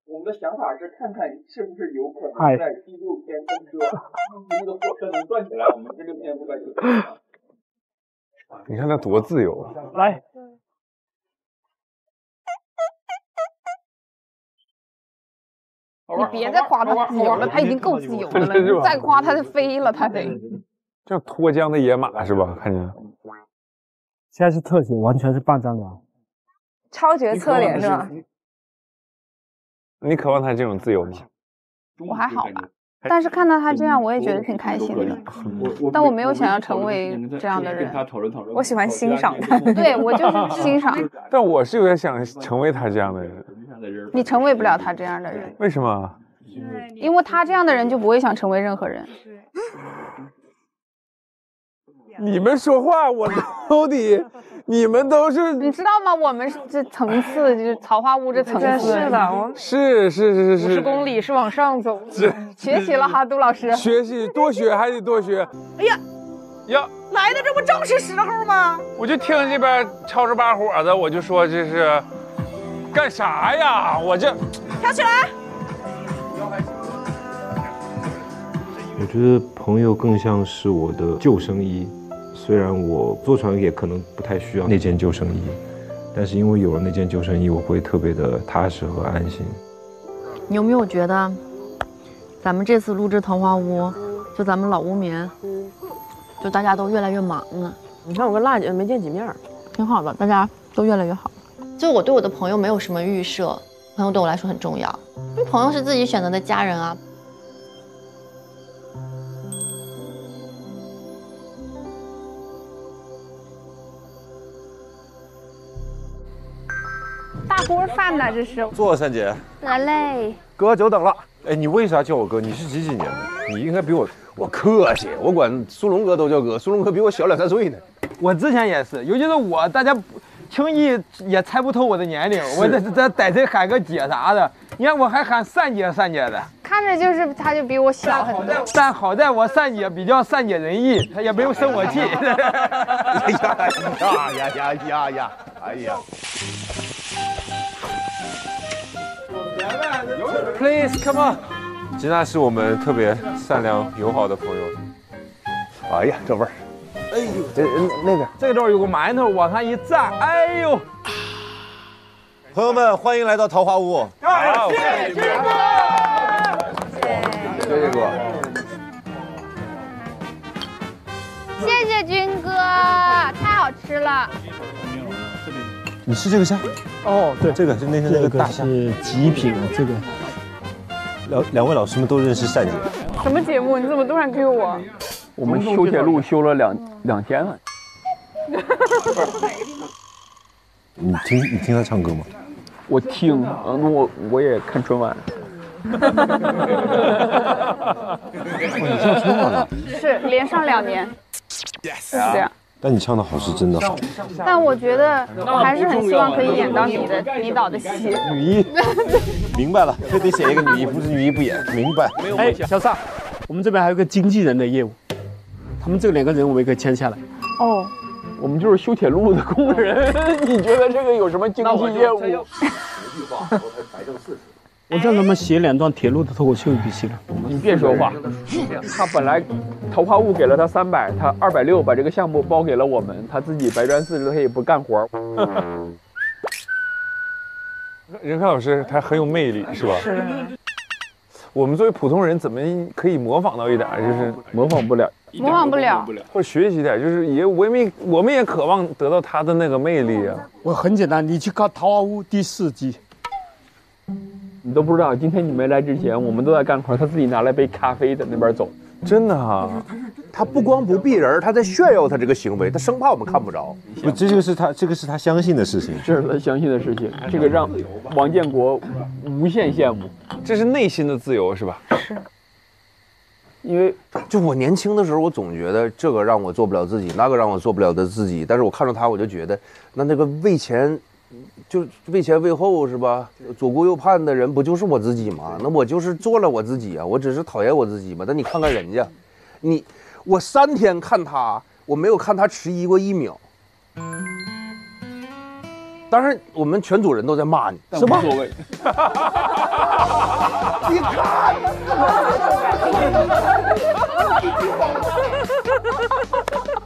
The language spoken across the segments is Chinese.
我们的想法是看看是不是有可能在第6天登车，那个火车能转起来，我们这6天不该就。你看他多自由啊！来，你别再夸他自由了，他已经够自由的了，你再夸他就飞了，他得。这脱缰的野马是吧？看见。现在是特写，完全是半张脸，超绝侧脸是吧？你渴望他这种自由吗？我还好吧，但是看到他这样，我也觉得挺开心的。但我没有想要成为这样的人。我喜欢欣赏他，对我就是欣赏。但我是有点想成为他这样的人。你成为不了他这样的人。为什么？因为他这样的人就不会想成为任何人。你们说话我都得，你们都是，你知道吗？我们是这层次，就是桃花坞这层次。是的，是50公里是往上走。学习了哈，杜老师。学习多学还得多学。哎呀，来的这不正是时候吗？我就听这边吵着把火的，我就说这是干啥呀？我这跳起来。我觉得朋友更像是我的救生衣。虽然我坐船也可能不太需要那件救生衣，但是因为有了那件救生衣，我会特别的踏实和安心。你有没有觉得，咱们这次录制《桃花坞》，就咱们老屋眠，就大家都越来越忙了。你看我跟辣姐没见几面，挺好的，大家都越来越好。就我对我的朋友没有什么预设，朋友对我来说很重要，因为朋友是自己选择的家人啊。大锅饭呢？这是。坐，三姐。来嘞。哥，久等了。哎，你为啥叫我哥？你是几年的？你应该比我客气，我管苏龙哥都叫哥，苏龙哥比我小2、3岁呢。我之前也是，尤其是我，大家轻易也猜不透我的年龄，我这逮谁喊个姐啥的，你看我还喊三姐的。看着就是他就比我小很多，但好在我三姐比较善解人意，她也没有生我气。呀！哎呀 ！Please come on。吉娜是我们特别善良友好的朋友。哎呀，这味儿！哎呦，那边这头有个馒头，往上一站，哎呦！朋友们，欢迎来到桃花坞。好，谢谢军哥。谢谢哥。谢谢军哥，太好吃了。你吃这个虾？哦，对，这个是那个大虾，是极品啊！这个。两位老师们都认识单姐。什么节目？你怎么突然 Q 我？我们修铁路修了两天了。你听他唱歌吗？我听，我也看春晚。你上春晚了？是连上2年，是这样。但你唱的好是真的好。但我觉得我还是很希望可以演到你导的戏。女一，明白了，非得写一个女一，不是女一不演，明白。哎，小尚，我们这边还有个经纪人的业务，他们这2个人我们也可以签下来。哦，我们就是修铁路的工人，你觉得这个有什么经济业务？我让他们写2段铁路的脱口秀就行了。你别说话，他本来桃花坞给了他300，他260把这个项目包给了我们，他自己白赚40，他也不干活。任凯老师他很有魅力，是吧？是。我们作为普通人，怎么可以模仿到一点？就是模仿不了，或者学习点，就是我们也渴望得到他的那个魅力啊。我很简单，你去看《桃花坞》第4集。你都不知道，今天你没来之前，我们都在干活，他自己拿来杯咖啡在那边走，真的啊！他不光不避人，他在炫耀他这个行为，他生怕我们看不着。不，这个是他相信的事情，这是他相信的事情，这个让王建国无限羡慕，这是内心的自由，是吧？是。因为就我年轻的时候，我总觉得这个让我做不了自己，那个让我做不了的自己，但是我看到他，我就觉得那个为钱。就为前为后是吧？左顾右盼的人不就是我自己吗？那我就是做了我自己啊，我只是讨厌我自己嘛。但你看看人家，我3天看他，我没有看他迟疑过1秒。当然我们全组人都在骂你，但无所谓。你看，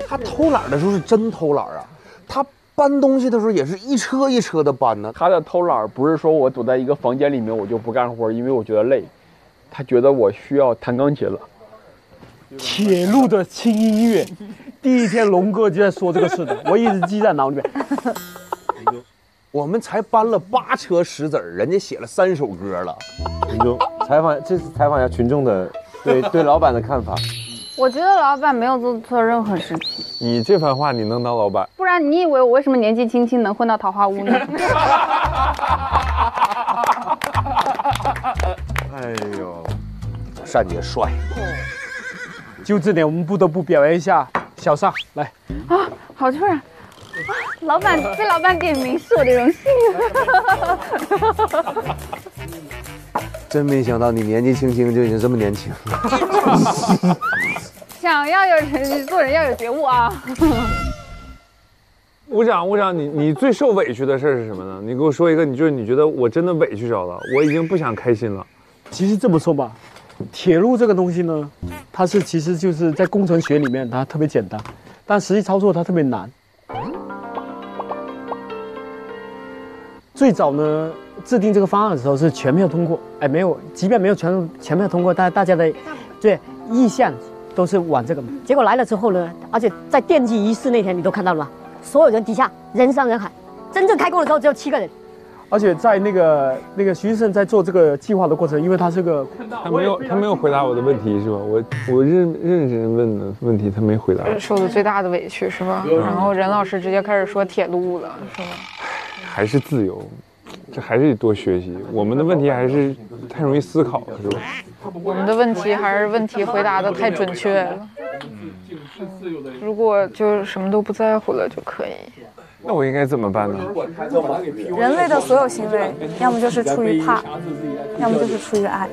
他偷懒的时候是真偷懒啊，他搬东西的时候也是一车一车的搬呢。他的偷懒不是说我躲在一个房间里面我就不干活，因为我觉得累，他觉得我需要弹钢琴了。铁路的轻音乐，第一天龙哥就在说这个事的，我一直记在脑里面。我们才搬了8车石子儿，人家写了3首歌了。群众这次采访一下群众的对老板的看法。我觉得老板没有做错任何事情。你这番话你能当老板？不然你以为我为什么年纪轻轻能混到桃花坞呢？哎呦，单姐帅。就这点，我们不得不表扬一下小尚来。啊，好突然！啊，老板被老板点名是我的荣幸。真没想到你年纪轻轻就已经这么年轻了。想要有人做人要有觉悟啊！吴长，你最受委屈的事是什么呢？你给我说一个，你觉得我真的委屈着了，我已经不想开心了。其实这么说吧，铁路这个东西呢，它其实就是在工程学里面它特别简单，但实际操作它特别难。最早呢，制定这个方案的时候是全票通过，哎，没有，即便没有全票通过，但大家的对意向都是往这个。结果来了之后呢，而且在奠基仪式那天，你都看到了吗？所有人底下人山人海，真正开工的时候只有7个人。而且在那个徐医生在做这个计划的过程，因为他是个他没有回答我的问题是吧？我认真问的问题他没回答。受的最大的委屈是吧？然后任老师直接开始说铁路了是吧？还是自由，这还是得多学习。我们的问题还是太容易思考了，是吧？我们的问题还是问题回答的太准确了。如果就什么都不在乎了就可以。那我应该怎么办呢？人类的所有行为，要么就是出于怕，要么就是出于爱。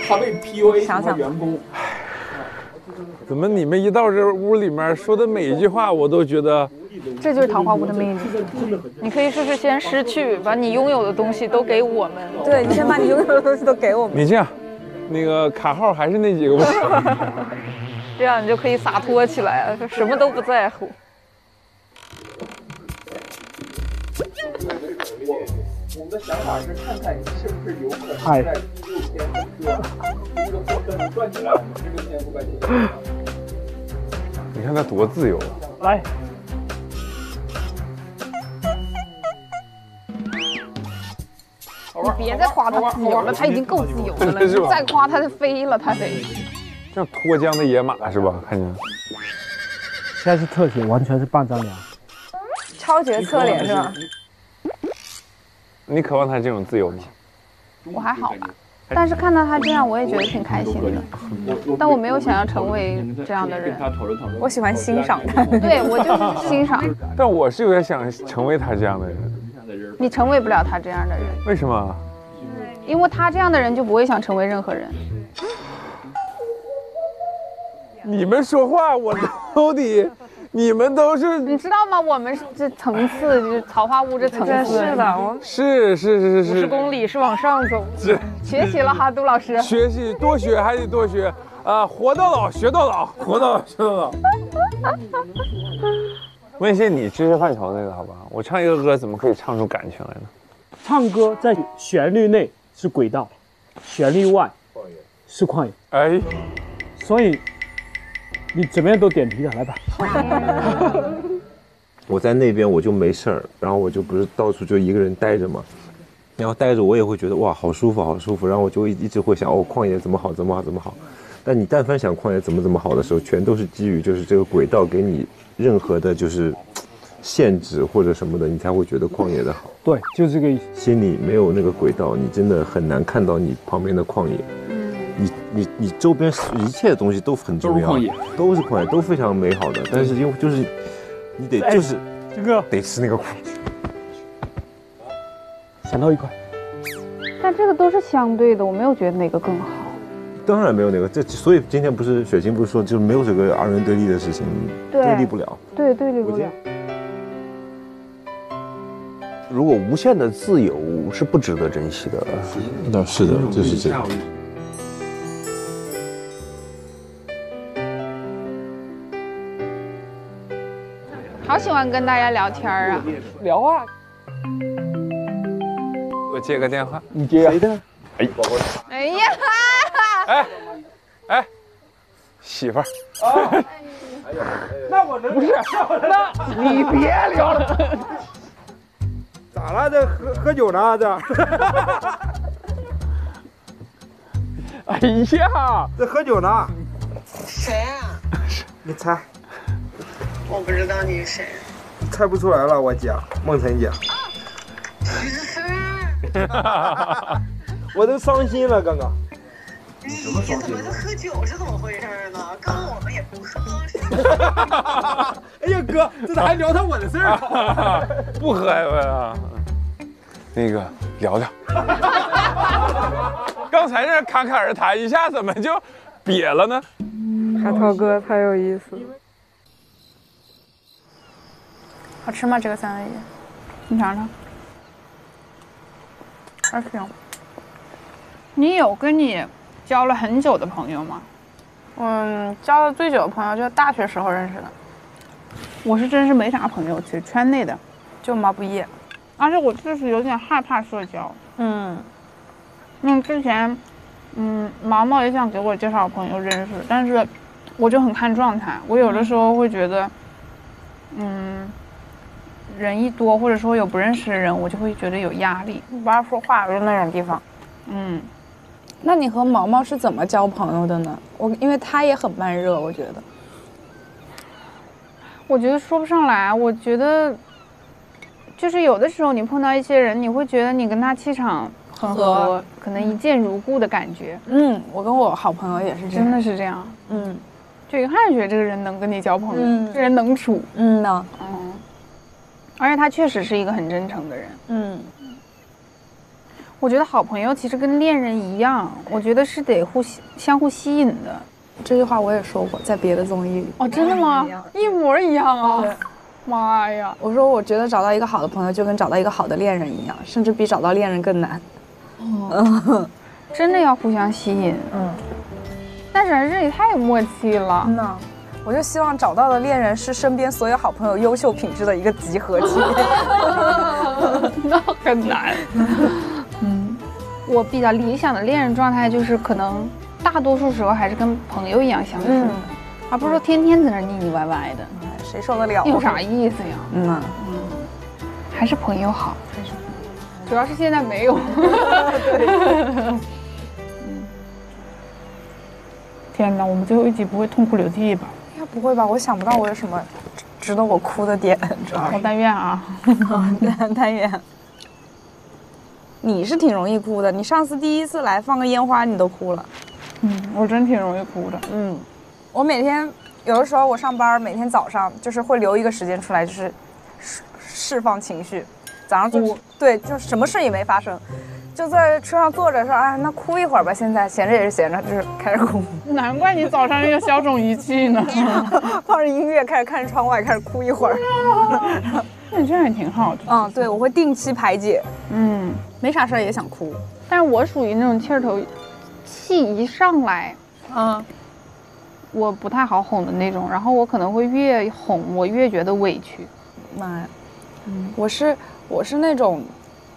他被 PUA 想想员工。怎么你们一到这屋里面说的每一句话，我都觉得。这就是桃花坞的魅力。你可以试试先失去，把你拥有的东西都给我们。对，你先把你拥有的东西都给我们。你这样，那个卡号还是那几个吧。这样你就可以洒脱起来了，什么都不在乎。我们的想法是看看你是不是有可能在16天这个活动转起来，我们这个天不该结束。你看他多自由。来。你别再夸他自由了，他已经够自由的了，你再夸他就飞了，他得。像脱缰的野马是吧？看见。现在是特写，完全是半张脸。超绝侧脸是吧？你渴望他这种自由吗？我还好吧，但是看到他这样，我也觉得挺开心的。但我没有想要成为这样的人。我喜欢欣赏他。对，我就是欣赏。但我是有点想成为他这样的人。你成为不了他这样的人。为什么？因为他这样的人就不会想成为任何人。你们说话我都得。你们都是，你知道吗？我们是这层次，就是桃花坞这层次。是的，是50公里是往上走。学习了哈，杜老师。学习多学还得多学啊！活到老学到老，活到老学到老。问一下你知识范畴那个好吧？我唱一个歌怎么可以唱出感情来呢？唱歌在旋律内是轨道，旋律外是旷野。哎，所以。你怎么样都点题了，来吧。我在那边我就没事儿，然后我就不是到处就一个人待着嘛，然后待着我也会觉得哇好舒服好舒服，然后我就一直会想哦旷野怎么好怎么好怎么好，但你但凡想旷野怎么好的时候，全都是基于就是这个轨道给你任何的就是限制或者什么的，你才会觉得旷野的好。对，就这个意思。心里没有那个轨道，你真的很难看到你旁边的旷野。你周边一切的东西都很重要，都是旷野，都非常美好的。但是因为就是你得就是这个得吃那个苦。想到一块，但这个都是相对的，我没有觉得哪个更好。当然没有哪个，所以今天不是雪晴不是说就是没有这个二元对立的事情，对立不了。对，对立不了。如果无限的自由是不值得珍惜的。那是的，就是这样。好喜欢跟大家聊天啊！聊啊！我接个电话，你接谁的？哎呀！哎，媳妇儿。那我能不是？那你别聊了。咋了？这喝酒呢？这？哎呀，这喝酒呢。谁啊？你猜。我不知道你是谁。猜不出来了，我姐，梦辰姐。我都伤心了，刚刚。你怎么就喝酒是怎么回事呢？刚刚我们也不喝。哎呀哥，这咋还聊上我的事儿？不喝呀？那个聊聊。刚才这侃侃而谈，一下怎么就瘪了呢？海涛哥太有意思了。好吃吗？这个三文鱼，你尝尝。还行。你有跟你交了很久的朋友吗？交了最久的朋友就是大学时候认识的。我是真是没啥朋友，其实圈内的就毛不易，而且我就是有点害怕社交。之前，毛毛也想给我介绍朋友认识，但是我就很看状态。我有的时候会觉得，人一多，或者说有不认识的人，我就会觉得有压力，不爱说话，就是那种地方。那你和毛毛是怎么交朋友的呢？因为他也很慢热，我觉得说不上来。我觉得，就是有的时候你碰到一些人，你会觉得你跟他气场很合，可能一见如故的感觉。我跟我好朋友也是这样，真的是这样。就一看就觉得这个人能跟你交朋友，这人能处。而且他确实是一个很真诚的人。我觉得好朋友其实跟恋人一样，我觉得是得相互吸引的。这句话我也说过，在别的综艺里。哦，真的吗？一模一样啊！妈呀！我说我觉得找到一个好的朋友就跟找到一个好的恋人一样，甚至比找到恋人更难。真的要互相吸引。但是这也太默契了。我就希望找到的恋人是身边所有好朋友优秀品质的一个集合体。那很难。我比较理想的恋人状态就是可能大多数时候还是跟朋友一样相处，而不是说天天在那腻腻歪歪的，谁受得了？有啥意思呀？还是朋友好，主要是现在没有。天哪，我们最后一集不会痛哭流涕吧？不会吧？我想不到我有什么值得我哭的点，我但愿啊，但愿。你是挺容易哭的，你上次第一次来放个烟花你都哭了。我真挺容易哭的。我每天有的时候我上班，每天早上就是会留一个时间出来，就是释放情绪。早上就什么事也没发生，就在车上坐着说，那哭一会儿吧。现在闲着也是闲着，就是开始哭。难怪你早上有消肿仪器呢，放着音乐开始看着窗外，开始哭一会儿。那你这样也挺好的。对，我会定期排解。没啥事儿也想哭，但是我属于那种气儿头，气一上来，我不太好哄的那种。然后我可能会越哄，我越觉得委屈。妈呀，我是那种，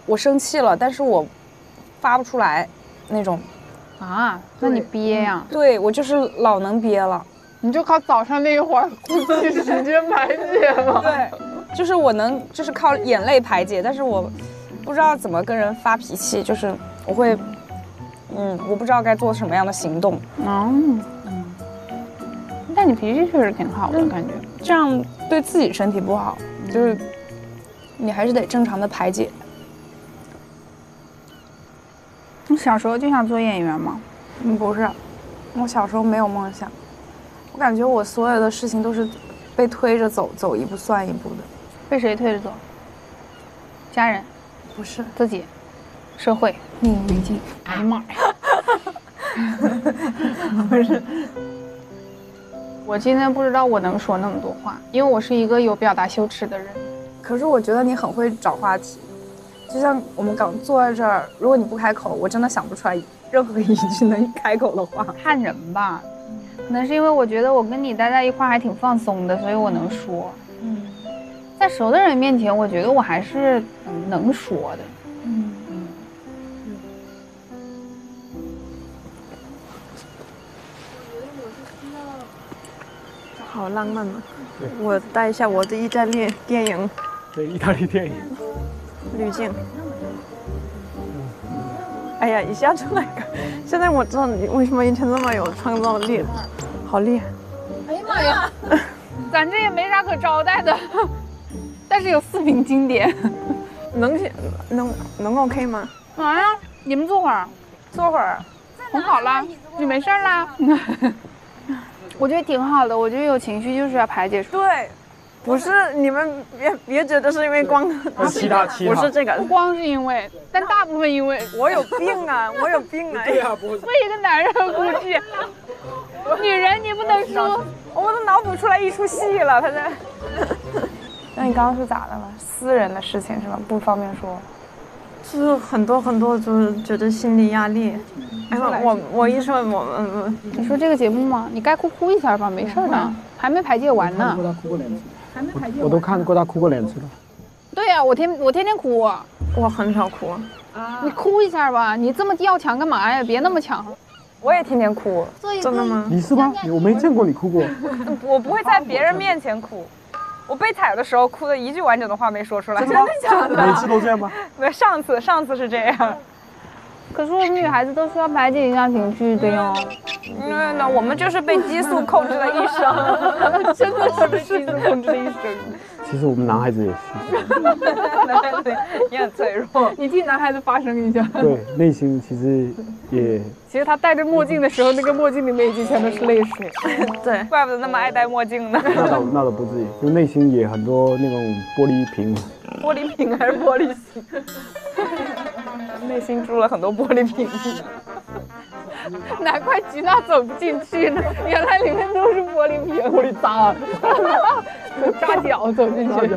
我生气了，但是我发不出来那种。那你憋呀？对，我就是老能憋了。你就靠早上那一会儿呼吸时间排解吗？对，就是我能，就是靠眼泪排解，但是我不知道怎么跟人发脾气，就是我会，我不知道该做什么样的行动。但你脾气确实挺好的，感觉这样对自己身体不好，就是你还是得正常的排解。你小时候就想做演员吗？不是，我小时候没有梦想。我感觉我所有的事情都是被推着走，走一步算一步的。被谁推着走？家人？不是，自己。社会？命运临近。哎呀妈呀！不是。我今天不知道我能说那么多话，因为我是一个有表达羞耻的人。可是我觉得你很会找话题，就像我们刚坐在这儿，如果你不开口，我真的想不出来任何一句能开口的话。看人吧，可能是因为我觉得我跟你待在一块还挺放松的，所以我能说。在熟的人面前，我觉得我还是能说的。好浪漫啊！我带一下我的意大利电影。对，意大利电影。滤镜。哎呀，一下出来个！现在我知道你为什么以前这么有创造力，好厉害！哎呀妈呀，咱这也没啥可招待的，但是有4瓶经典，能 OK 吗？啊呀，你们坐会儿，坐会儿，哄好了，你没事啦。我觉得挺好的，我觉得有情绪就是要排解出来。对，不是你们别觉得是因为光，其他不是这个，不光是因为，但大部分因为我有病啊，我有病啊！对啊，不会。为一个男人而哭泣，女人你不能说，我都脑补出来一出戏了，他在。那你刚刚是咋的了？私人的事情是吧？不方便说。就是很多，就是觉得心理压力。哎，我一说你说这个节目吗？你该哭一下吧，没事的，还没排解完呢。还没排解完。我都看过他哭过2次了。对呀，我天天哭。我很少哭。你哭一下吧，你这么要强干嘛呀？别那么强。我也天天哭。真的吗？你是吗？我没见过你哭过。我不会在别人面前哭。我被踩的时候哭的一句完整的话没说出来。真的假的？每次都这样吗？对，上次是这样。可是我们女孩子都需要排解一下情绪的哟。那我们就是被激素控制了一生，真的是被激素控制了一生。其实我们男孩子也是。男孩子也很脆弱。你替男孩子发声一下。对，内心其实也。其实他戴着墨镜的时候，那个墨镜里面已经全都是泪水。对，怪不得那么爱戴墨镜呢。那倒不至于，就内心也很多那种玻璃瓶。玻璃瓶还是玻璃心？内心住了很多玻璃瓶。难怪吉娜走不进去呢，原来里面都是玻璃瓶，玻璃渣，扎脚走进去。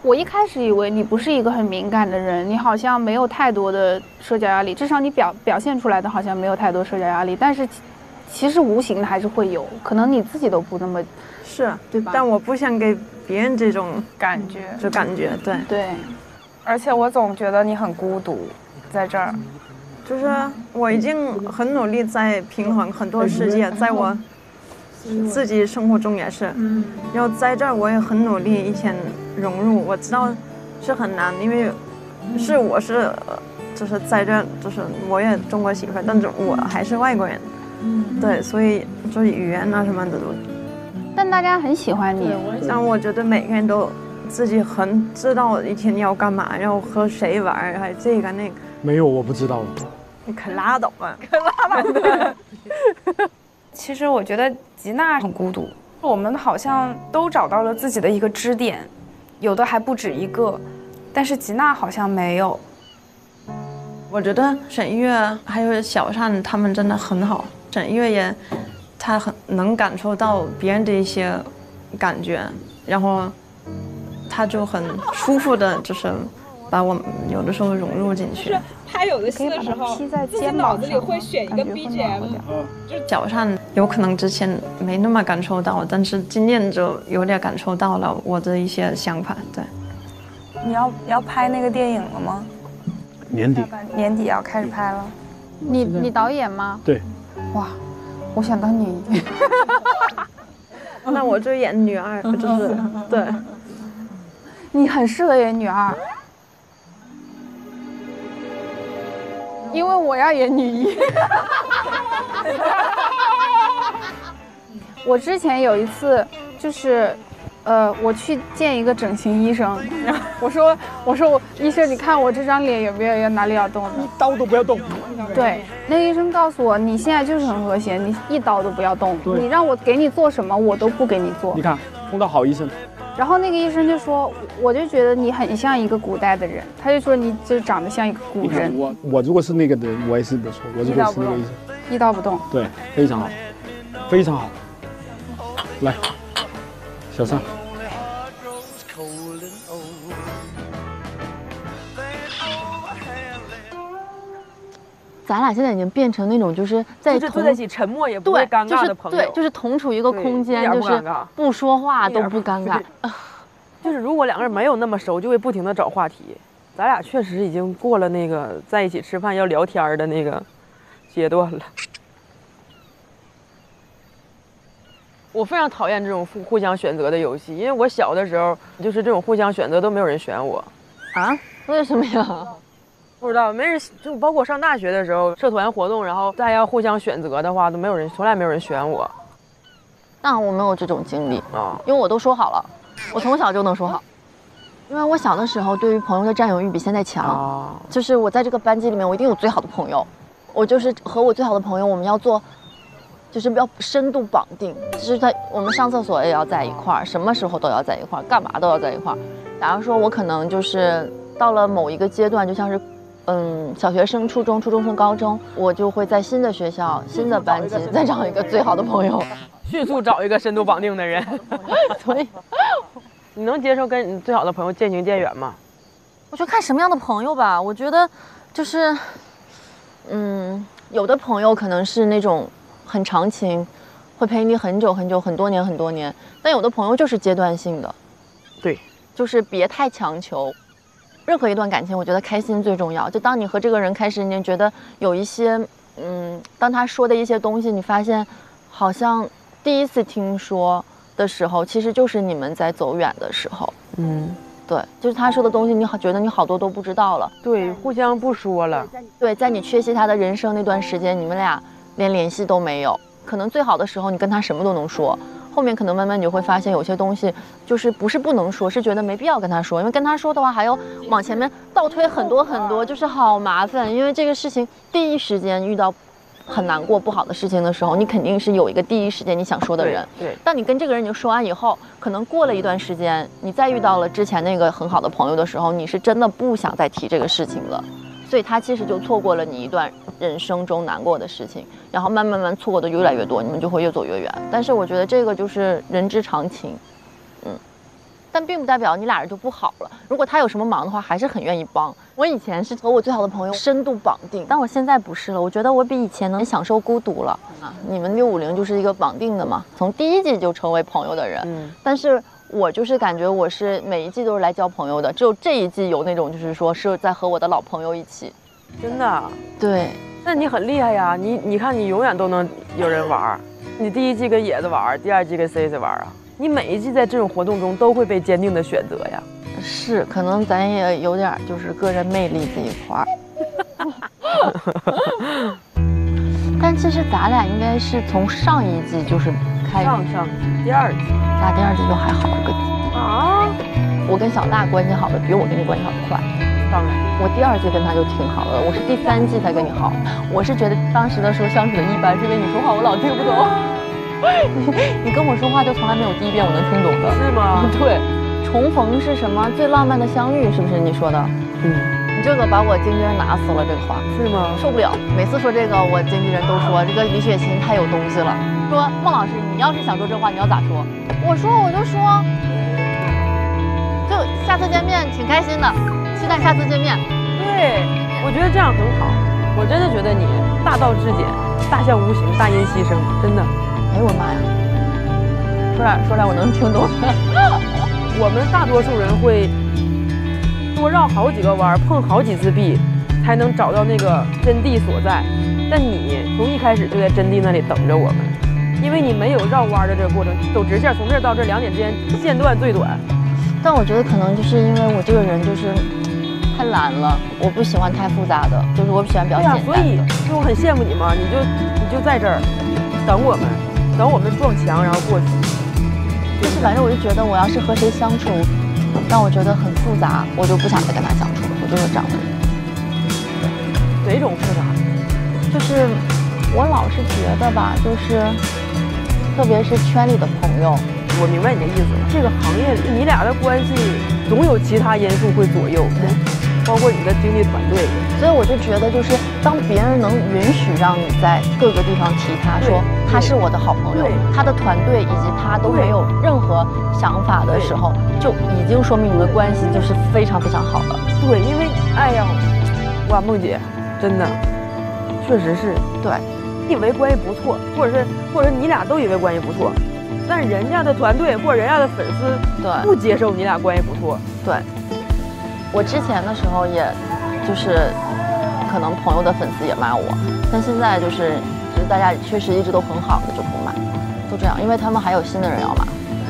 我一开始以为你不是一个很敏感的人，你好像没有太多的社交压力，至少你表现出来的好像没有太多社交压力，但是其实无形的还是会有，可能你自己都不那么是，对吧？但我不想给别人这种感觉，就感觉对。而且我总觉得你很孤独，在这儿，就是我已经很努力在平衡很多世界，在我自己生活中也是，然后在这儿我也很努力以前融入，我知道是很难，因为我是就是在这就是我也中国媳妇，但是我还是外国人，对，所以就是语言啊什么的都，但大家很喜欢你，但我觉得每个人都自己很知道一天要干嘛，然后和谁玩，还这个那个。没有，我不知道。你可拉倒吧，可拉倒吧。其实我觉得吉娜很孤独，我们好像都找到了自己的一个支点，有的还不止一个，但是吉娜好像没有。我觉得沈月还有小善他们真的很好，沈月他很能感受到别人的一些感觉，然后他就很舒服的，就是把我有的时候融入进去。拍有的戏的时候，自己脑子里会选一个 BGM， 就小善有可能之前没那么感受到，但是今年就有点感受到了我的一些想法。对，你要拍那个电影了吗？年底要开始拍了。你导演吗？对。哇，我想当女一。那我就演女二，就是对。你很适合演女二。因为我要演女一。我之前有一次就是，我去见一个整形医生，我说医生，你看我这张脸有没有哪里要动的？一刀都不要动。对，那个医生告诉我，你现在就是很和谐，你一刀都不要动，你让我给你做什么，我都不给你做。你看，碰到好医生。然后那个医生就说，我就觉得你很像一个古代的人，他就说你就长得像一个古人。我如果是那个的，我也是不错，我如果是那个医生，一刀不动。对，非常好，非常好。来，小尚。咱俩现在已经变成那种就是在坐在一起沉默也不会尴尬的朋友，对，就是同处一个空间，就是不说话都不尴尬。就是如果两个人没有那么熟，就会不停的找话题。咱俩确实已经过了那个在一起吃饭要聊天的那个阶段了。我非常讨厌这种互相选择的游戏，因为我小的时候就是这种互相选择都没有人选我。啊？为什么呀？不知道，没人，就包括上大学的时候，社团活动，然后大家要互相选择的话，都没有人，从来没有人选我。那我没有这种经历啊，因为我都说好了，我从小就能说好。因为我小的时候对于朋友的占有欲比现在强，就是我在这个班级里面，我一定有最好的朋友，我就是和我最好的朋友，我们要做，就是要深度绑定，就是在我们上厕所也要在一块儿，什么时候都要在一块儿，干嘛都要在一块儿。假如说我可能就是到了某一个阶段，就像是。小学升初中，初中升高中，我就会在新的学校、新的班级再找一个最好的朋友，迅速找一个深度绑定的人。所以，你能接受跟你最好的朋友渐行渐远吗？我觉得看什么样的朋友吧。我觉得就是，有的朋友可能是那种很长情，会陪你很久很久、很多年很多年，但有的朋友就是阶段性的。对，就是别太强求。任何一段感情，我觉得开心最重要。就当你和这个人开始，你觉得有一些，当他说的一些东西，你发现好像第一次听说的时候，其实就是你们在走远的时候。对，就是他说的东西，你觉得你好多都不知道了。对，互相不说了。对，在你缺席他的人生那段时间，你们俩连联系都没有。可能最好的时候，你跟他什么都能说。后面可能慢慢你就会发现，有些东西就是不是不能说，是觉得没必要跟他说，因为跟他说的话还要往前面倒推很多很多，就是好麻烦。因为这个事情第一时间遇到很难过不好的事情的时候，你肯定是有一个第一时间你想说的人。对。当你跟这个人你就说完以后，可能过了一段时间，你再遇到了之前那个很好的朋友的时候，你是真的不想再提这个事情了。所以他其实就错过了你一段人生中难过的事情，然后慢慢错过的越来越多，你们就会越走越远。但是我觉得这个就是人之常情，但并不代表你俩人就不好了。如果他有什么忙的话，还是很愿意帮。我以前是和我最好的朋友深度绑定，但我现在不是了。我觉得我比以前能享受孤独了啊。你们650就是一个绑定的嘛，从第一季就成为朋友的人，但是。我就是感觉我是每一季都是来交朋友的，只有这一季有那种就是说是在和我的老朋友一起。真的？对。那你很厉害呀！你看你永远都能有人玩，你第一季跟野子玩，第二季跟 C 玩啊，你每一季在这种活动中都会被坚定的选择呀。是，可能咱也有点就是个人魅力这一块儿。但其实咱俩应该是从上一季就是开始，上第二季，咱第二季就还好个啊。我跟小大关系好的比我跟你关系好的快。当然，我第二季跟他就挺好的，我是第3季才跟你好。我是觉得当时的时候相处的一般，是因为你说话我老听不懂。你跟我说话就从来没有第一遍我能听懂的。是吗？对，重逢是什么？最浪漫的相遇，是不是你说的？你这个把我经纪人拿死了，这个话是吗？受不了，每次说这个，我经纪人都说这个李雪琴太有东西了。说孟老师，你要是想说这话，你要咋说？我就说，就下次见面挺开心的，期待下次见面。对，我觉得这样很好。我真的觉得你大道至简，大象无形，大音希声，真的。哎呦我妈呀！说点我能听懂的。我们大多数人会多绕好几个弯，碰好几次壁，才能找到那个真谛所在。但你从一开始就在真谛那里等着我们，因为你没有绕弯的这个过程，走直线，从这儿到这2点之间线段最短。但我觉得可能就是因为我这个人就是太懒了，我不喜欢太复杂的，就是我喜欢比较简单的。所以就我很羡慕你嘛，你就在这儿等我们撞墙，然后过去。就是反正我就觉得我要是和谁相处，让我觉得很复杂，我就不想再跟他相处了。我就是这样的人。哪种复杂？就是我老是觉得吧，就是特别是圈里的朋友。我明白你的意思了。这个行业你俩的关系总有其他因素会左右，包括你的经纪团队。所以我就觉得，就是当别人能允许让你在各个地方提他，说他是我的好朋友，他的团队以及他都没有任何想法的时候，就已经说明你们的关系就是非常非常好了。对，因为哎呀，哇，梦姐，真的，确实是对，以为关系不错，或者是你俩都以为关系不错，但是人家的团队或者人家的粉丝对不接受你俩关系不错。对，我之前的时候也就是可能朋友的粉丝也骂我，但现在就是大家确实一直都很好的就不骂，都这样，因为他们还有新的人要骂，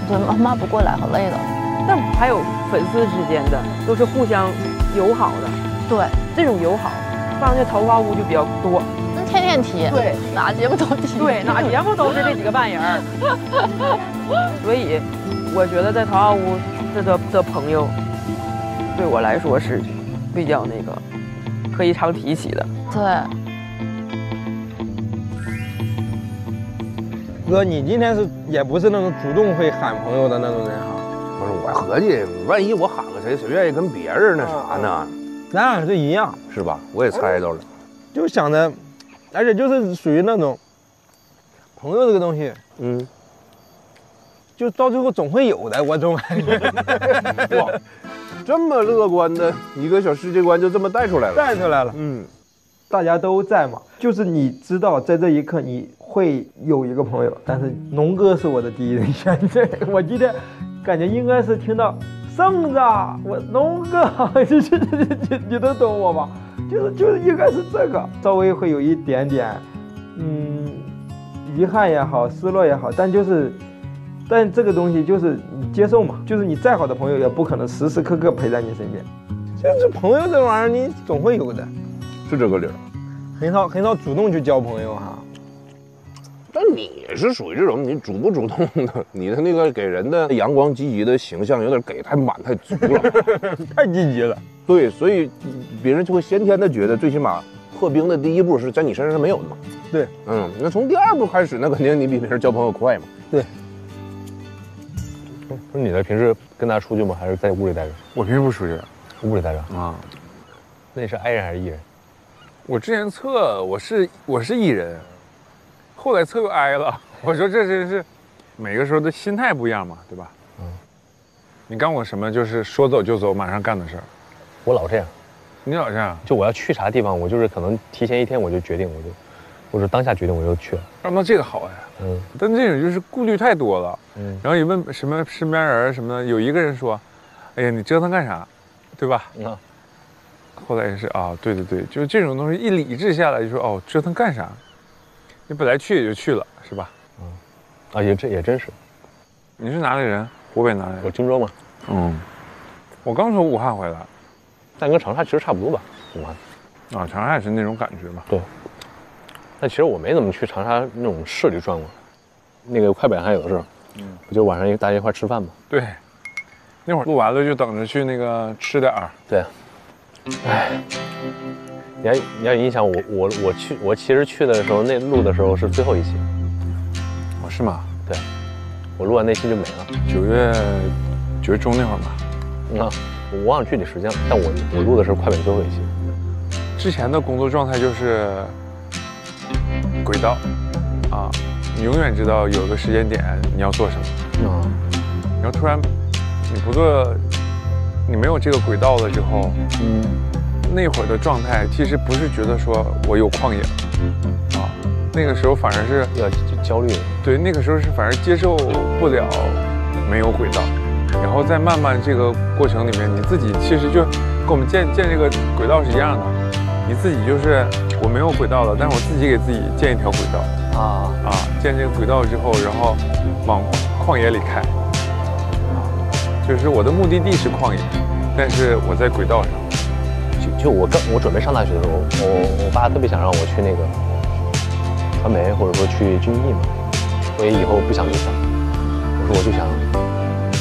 对，骂不过来，很累的。但还有粉丝之间的都是互相友好的，对，这种友好放在桃花坞就比较多。那天天提，对，哪节目都提，对，哪节目都是这几个扮人儿。所以我觉得在桃花坞的朋友，对我来说是比较那个可以常提起的。对。哥，你今天也不是那种主动会喊朋友的那种人哈。不是，我合计，万一我喊个谁，谁愿意跟别人那啥呢？咱俩是一样，是吧？我也猜到了，就想着，而且就是属于那种朋友这个东西，就到最后总会有的，我总感觉。哇，这么乐观的一个小世界观就这么带出来了，大家都在嘛，就是你知道，在这一刻你会有一个朋友，但是农哥是我的第一人选。我今天感觉应该是听到圣子，我农哥，你都懂我吧？就是应该是这个，稍微会有一点点，遗憾也好，失落也好，但这个东西就是你接受嘛，就是你再好的朋友也不可能时时刻刻陪在你身边，就是朋友这玩意儿你总会有的。是这个理儿，很少主动去交朋友哈。但你是属于这种，你主不主动的，你的那个给人的阳光积极的形象有点给太满太足了，太积极了。对，所以别人就会先天的觉得，最起码破冰的第一步是在你身上是没有的嘛。对，那从第二步开始，那肯定你比别人交朋友快嘛。对。不是你的平时跟他出去吗？还是在屋里待着？我平时不出去，屋里待着啊。那你是 I 人还是 E 人？我之前测我是 E 人，后来测又 I 了。我说这真是每个时候的心态不一样嘛，对吧？你干过什么就是说走就走马上干的事儿？我老这样。你老这样？就我要去啥地方，我就是可能提前一天我就决定，或者当下决定我就去了。那这个好呀。但这种就是顾虑太多了。然后你问什么身边人什么的，有一个人说：“哎呀，你折腾干啥？对吧？”后来也是啊，对，就是这种东西一理智下来就说哦，折腾干啥？你本来去也就去了，是吧？也真是。你是哪里人？湖北哪里？我荆州嘛。我刚从武汉回来，但跟长沙其实差不多吧，武汉。长沙也是那种感觉嘛。对。但其实我没怎么去长沙那种市里转过，那个快本还有的是，不就晚上大家一块吃饭吗？对。那会儿录完了就等着去那个吃点儿。对。哎，你要影响我其实去的时候，那录的时候是最后一期。是吗？对，我录完那期就没了。9月中那会儿吧。我忘了具体时间了，但我录的是快本最后一期。之前的工作状态就是轨道啊，你永远知道有一个时间点你要做什么。然后突然你不做。你没有这个轨道了之后，那会儿的状态其实不是觉得说我有旷野啊，那个时候反而是焦虑。对，那个时候是反而接受不了没有轨道，然后在慢慢这个过程里面，你自己其实就跟我们建这个轨道是一样的，你自己就是我没有轨道了，但是我自己给自己建一条轨道建这个轨道之后，然后往旷野里开。就是我的目的地是旷野，但是我在轨道上。就我准备上大学的时候，我爸特别想让我去那个传媒，或者说去军艺嘛，所以以后不想留校。我说我就想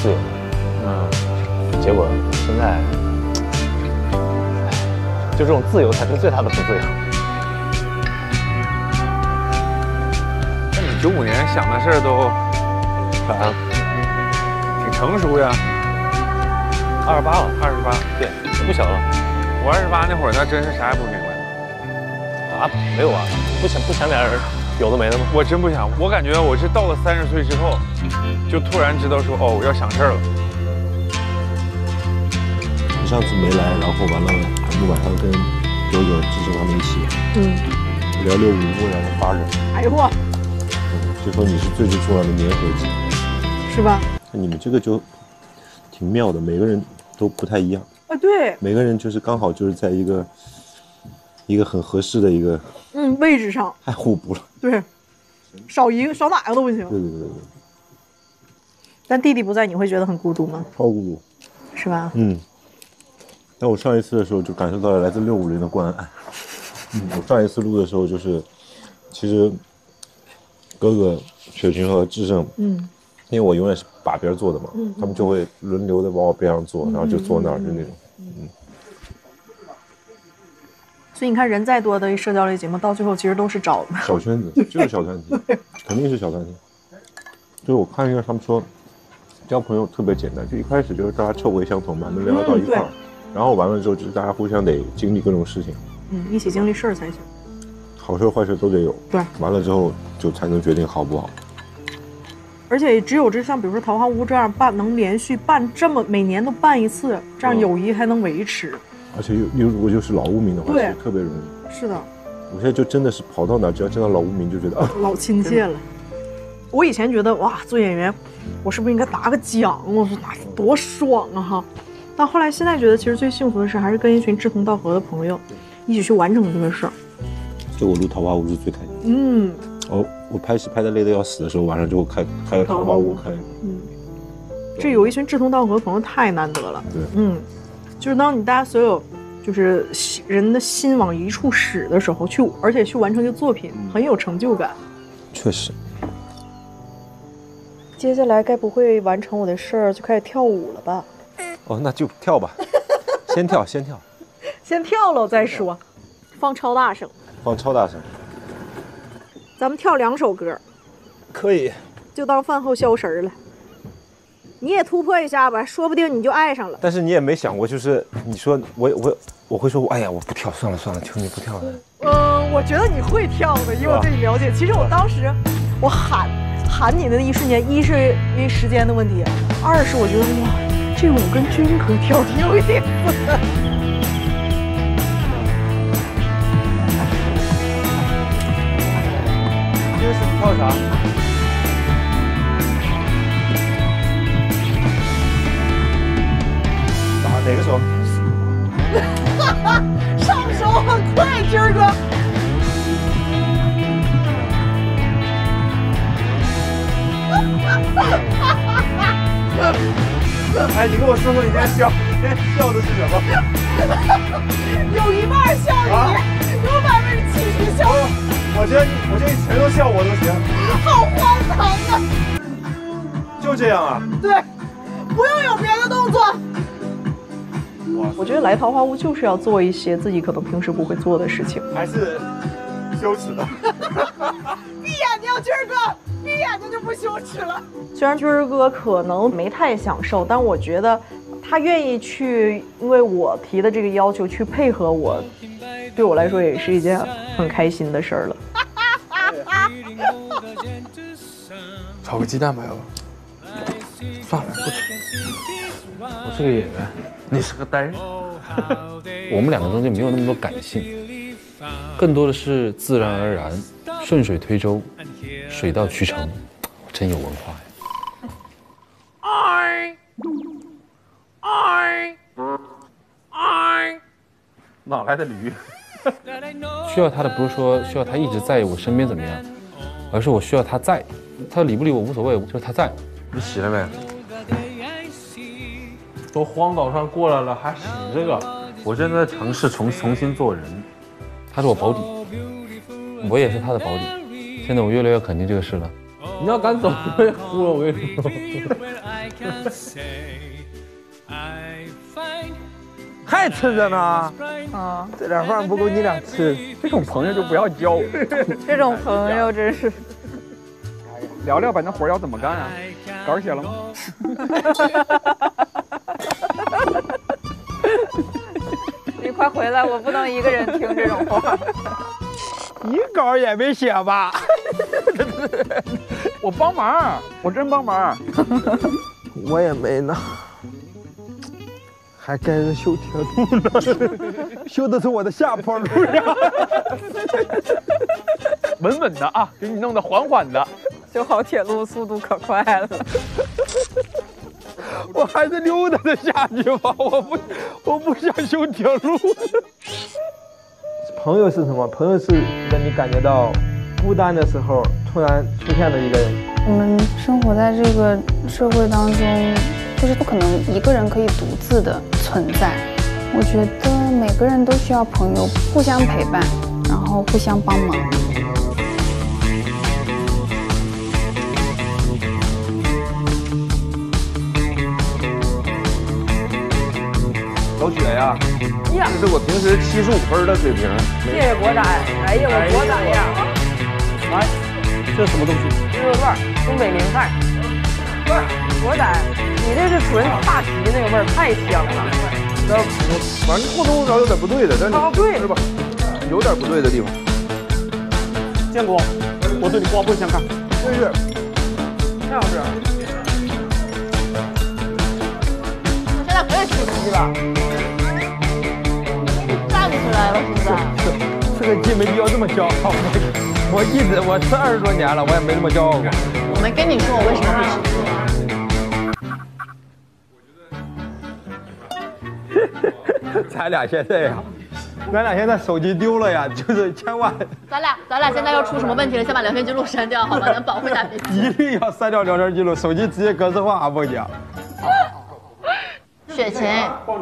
自由。结果现在，就这种自由才是最大的不自由。那你95年想的事儿都啥？挺成熟呀。28了，28，对，不小了。我28那会儿，那真是啥也不明白。没有啊，不想点有的没的吗？我真不想，我感觉我是到了30岁之后，就突然知道说，哦，我要想事儿了。你上次没来，然后完了，还不晚上跟哥哥、志胜他们一起。聊650，未来的8人。哎呦我，就说你是最重要的粘合剂，是吧？你们这个就挺妙的，每个人都不太一样。啊，对，每个人就是刚好就是在一个很合适的一个位置上，太互补了。对，少哪个都不行。对。但弟弟不在，你会觉得很孤独吗？超孤独，是吧？但我上一次的时候就感受到了来自650的关爱。我上一次录的时候就是，其实哥哥雪群和智胜，因为我永远是把边坐的嘛，他们就会轮流的往我边上坐，然后就坐那儿就那种，所以你看，人再多的社交类节目，到最后其实都是找小圈子，就是小团体，肯定是小团体。就是我看一下他们说，交朋友特别简单，就一开始就是大家臭味相同嘛，能聊到一块儿，然后完了之后就是大家互相得经历各种事情，一起经历事儿才行。好事坏事都得有，对，完了之后就才能决定好不好。而且只有像比如说桃花坞这样能连续办这么每年都办一次，这样友谊还能维持。而且又如果就是老污名的话，其实特别容易。是的。我现在就真的是跑到哪只要见到老污名就觉得老亲切了。我以前觉得哇，做演员，我是不是应该拿个奖？我说多爽啊哈！但后来现在觉得，其实最幸福的事还是跟一群志同道合的朋友一起去完成这个事儿。所以我录桃花坞是最开心。我拍戏拍得累得要死的时候，晚上就开个桃花坞开。这有一群志同道合的朋友太难得了。对，就是当你大家所有就是人的心往一处使的时候，而且去完成这个作品，很有成就感。确实。接下来该不会完成我的事儿就开始跳舞了吧？那就跳吧，先跳，先跳了再说，放超大声，咱们跳2首歌，可以，就当饭后消食了。你也突破一下吧，说不定你就爱上了。但是你也没想过，就是你说我会说，哎呀，我不跳，算了，求你不跳了。我觉得你会跳的，因为我对你了解。其实我当时我喊你的那一瞬间，一是因为时间的问题，二是我觉得哇，这舞跟军歌跳挺有意思的。这是跳啥？哪个手？上手很快，军儿哥。哎，你跟我说你今天笑的是什么？有一半笑你，有70%笑我。我觉得你全都笑我都行。好荒唐啊！就这样啊？对，不用有别的动作。我觉得来桃花坞就是要做一些自己可能平时不会做的事情，还是羞耻的。闭眼睛，军儿哥，闭眼睛就不羞耻了。虽然军儿哥可能没太享受，但我觉得他愿意去，因为我提的这个要求去配合我，对我来说也是一件很开心的事儿了。炒个鸡蛋吧，要不？算了，不吃。我是个演员，你是个单人。我们2个中间没有那么多感性，更多的是自然而然，顺水推舟，水到渠成。真有文化呀！哪来的驴？需要他的不是说需要他一直在我身边怎么样，而是我需要他在，他理不理我无所谓，就是他在。你洗了没？都荒岛上过来了，还洗这个？我现在在城市重新做人。他是我保底，我也是他的保底。现在我越来越肯定这个事了。你要敢走，我也呼了，我跟你说。还吃着呢啊！这点饭不够你俩吃，这种朋友就不要交。这种朋友真是。聊聊吧，那活要怎么干啊？稿写了吗？你快回来，我不能一个人听这种话。你稿也没写吧？我帮忙，我真帮忙。我也没呢，还该着修铁路呢，修的是我的下坡路上。稳稳的啊，给你弄得缓缓的。修好铁路速度可快了。我还是溜达着下去吧，我不想修铁路。朋友是什么？朋友是让你感觉到孤单的时候，突然出现了一个人。我们生活在这个社会当中，就是不可能一个人可以独自的存在。我觉得每个人都需要朋友，互相陪伴，然后互相帮忙。老雪呀，这是我平时75分的水平。谢谢国仔，哎呀，我国仔呀！来，这是什么东西？牛肉段，东北名菜。国仔，你这是纯大皮那个味儿，太香了。那反正或多或少有点不对的，但是对是吧？有点不对的地方。建国，我对你刮目相看。真是，太好吃了。我现在不会吃鸡了。站不起来了，现在。这个鸡没必要这么骄傲。我吃20多年了，我也没这么骄傲过。我没跟你说我为什么会吃鸡。咱俩现在呀，手机丢了呀，就是千万。咱俩现在要出什么问题了？先把聊天记录删掉，好吧？能保护一下彼此。一定要删掉聊天记录，手机直接格式化，梦姐。雪琴，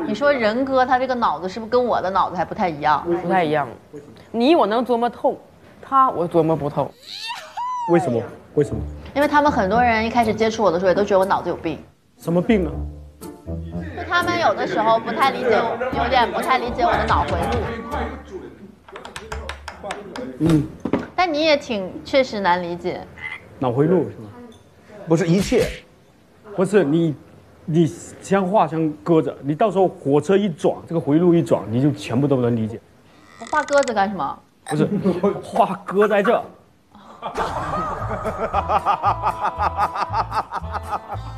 你说仁哥他这个脑子是不是跟我的脑子还不太一样？不太一样。你我能琢磨透，他我琢磨不透。为什么？为什么？因为他们很多人一开始接触我的时候，也都觉得我脑子有病。什么病呢？就他们有的时候不太理解我，有点不太理解我的脑回路。但你也确实难理解。脑回路是吗？不是一切，不是你像画像搁着，你到时候火车一转，这个回路一转，你就全部都能理解。我画鸽子干什么？不是，画鸽在这。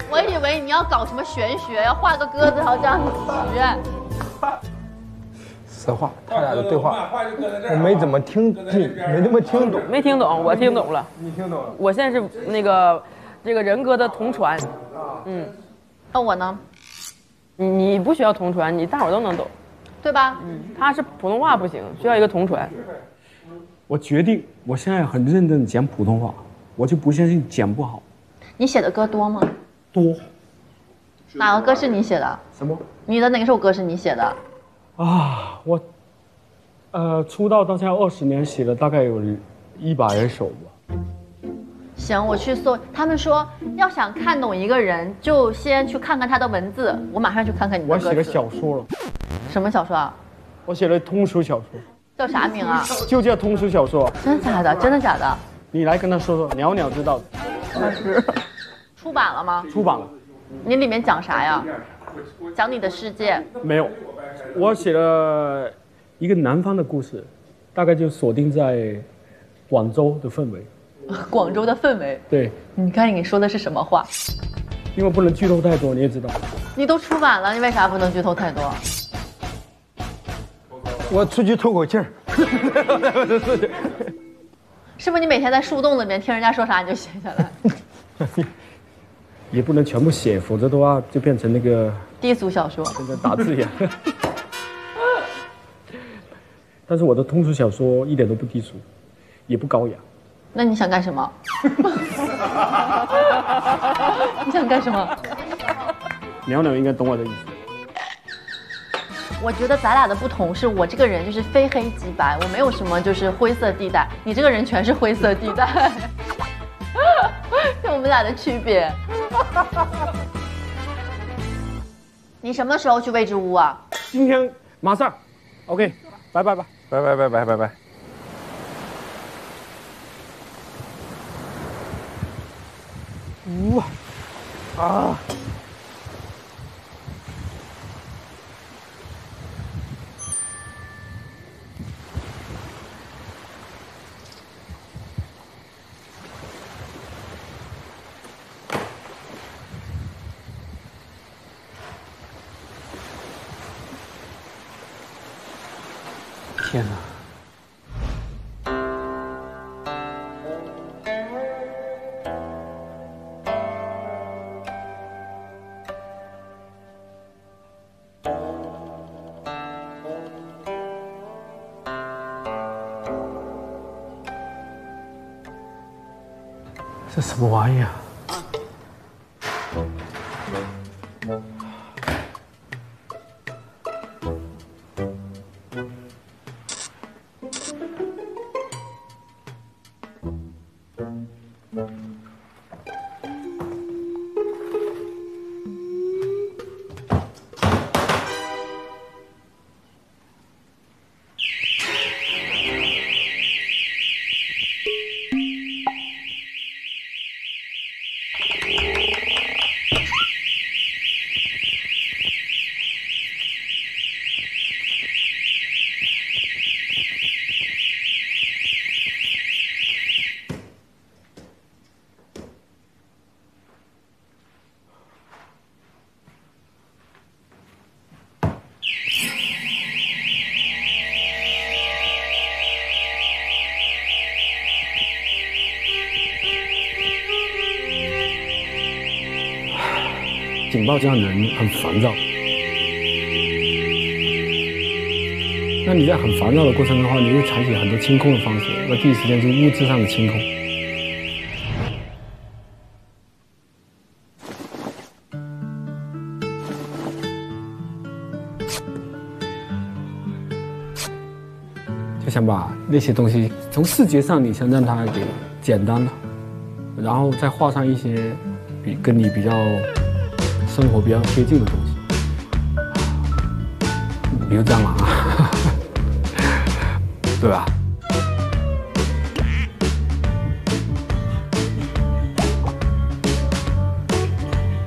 我以为你要搞什么玄学，要画个鸽子，然后这样子实话，他俩的对话，我没怎么听进，没怎么听懂。没听懂，我听懂了。你听懂了？我现在是这个仁哥的同传。那我呢？你不需要同传，你大伙都能懂，对吧？他是普通话不行，需要一个同传。我决定，我现在很认真地讲普通话，我就不相信讲不好。你写的歌多吗？多。哪个歌是你写的？什么？你的哪首歌是你写的？啊，我，出道到现在20年，写了大概有100首吧。行，我去搜。他们说要想看懂一个人，就先去看看他的文字。我马上去看看你的歌词。我写个小说了。什么小说啊？我写了通俗小说。叫啥名啊？就叫通俗小说。真假的？真的假的？你来跟他说说，袅袅知道的。出版了吗？出版了。你里面讲啥呀？讲你的世界？没有，我写了一个南方的故事，大概就锁定在广州的氛围。广州的氛围？对。你看你说的是什么话？因为不能剧透太多，你也知道。你都出版了，你为啥不能剧透太多？我出去透口气儿。是不是你每天在树洞里面听人家说啥你就写下来？也不能全部写，否则的话就变成那个低俗小说，跟着打字一样。但是我的通俗小说一点都不低俗，也不高雅。那你想干什么？你想干什么？袅袅应该懂我的意思。我觉得咱俩的不同是我这个人就是非黑即白，我没有什么就是灰色地带，你这个人全是灰色地带，是我们俩的区别。你什么时候去未知屋啊？今天马上 ，OK， 拜拜吧，拜拜拜拜拜拜。哇啊！天哪！这什么玩意儿？警报这样的人很烦躁，那你在很烦躁的过程的话，你会采取很多清空的方式。那第一时间就是物质上的清空。就想把那些东西从视觉上，你想让它给简单了，然后再画上一些跟你比较生活比较贴近的东西，比如蟑螂啊，对吧？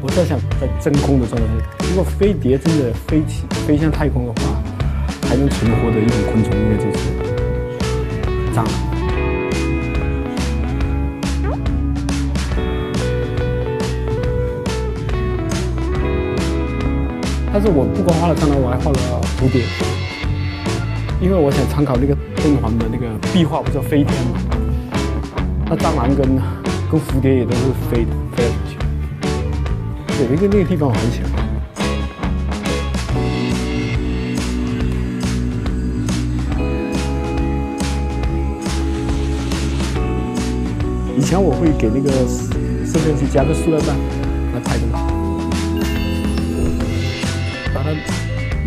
我在想，在真空的状态，如果飞碟真的飞向太空的话，还能存活的一种昆虫，应该就是蟑螂。但是我不光画了蟑螂，我还画了蝴蝶，因为我想参考那个敦煌的那个壁画，不叫飞天嘛？那蟑螂跟蝴蝶也都是飞来飞去。对，那个地方我很喜欢。以前我会给那个摄像机夹个塑料袋来拍东西。把它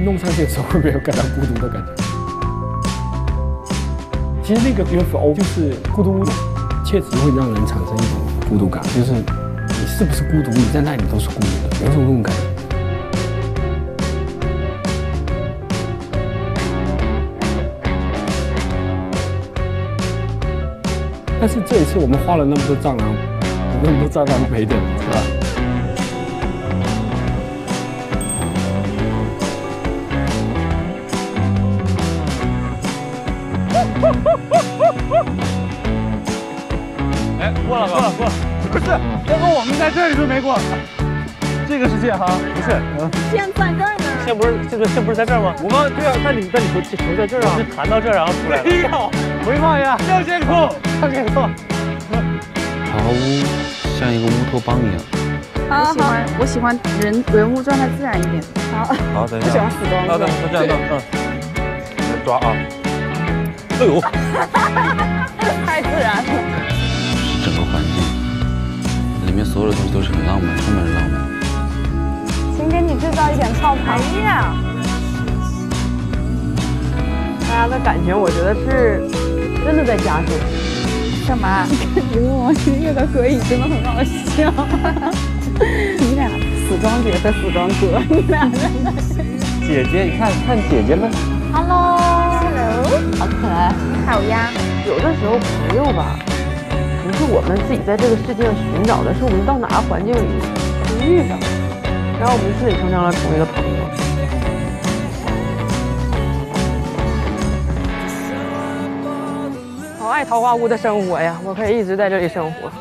弄上去的时候，会不会有感到孤独的感觉？其实那个 UFO 就是孤独，确实会让人产生一种孤独感，就是你是不是孤独，你在那里都是孤独的，有种那种感觉。但是这一次我们画了那么多蟑螂，那么多蟑螂没的，是吧？哎，过了，不是，要说我们在这里都没过，这个是线哈，不是，线在这儿呢。线不是线不是在这儿吗？我们对啊，那你球在这儿啊？是弹到这儿然后出来的。没有，回放呀，向前冲，向前冲。好像一个乌托邦一样。我喜欢人物状态自然一点。好，等一下。我喜欢死装。那这样，来抓啊！哎呦，太自然了。整个环境里面所有的东西都是很浪漫，充满了浪漫。请给你制造一点泡泡。哎呀，大家的感情，我觉得是真的在加深。干嘛？你问我音乐的可以，真的很好笑。你俩死装姐和死装哥，你俩真的是。姐姐，你看姐姐们。Hello， 好可爱。你好呀。有的时候朋友吧，不是我们自己在这个世界上寻找的，是我们到哪个环境里就遇上了，然后我们顺理成章的成为了朋友。好爱桃花坞的生活呀，我可以一直在这里生活。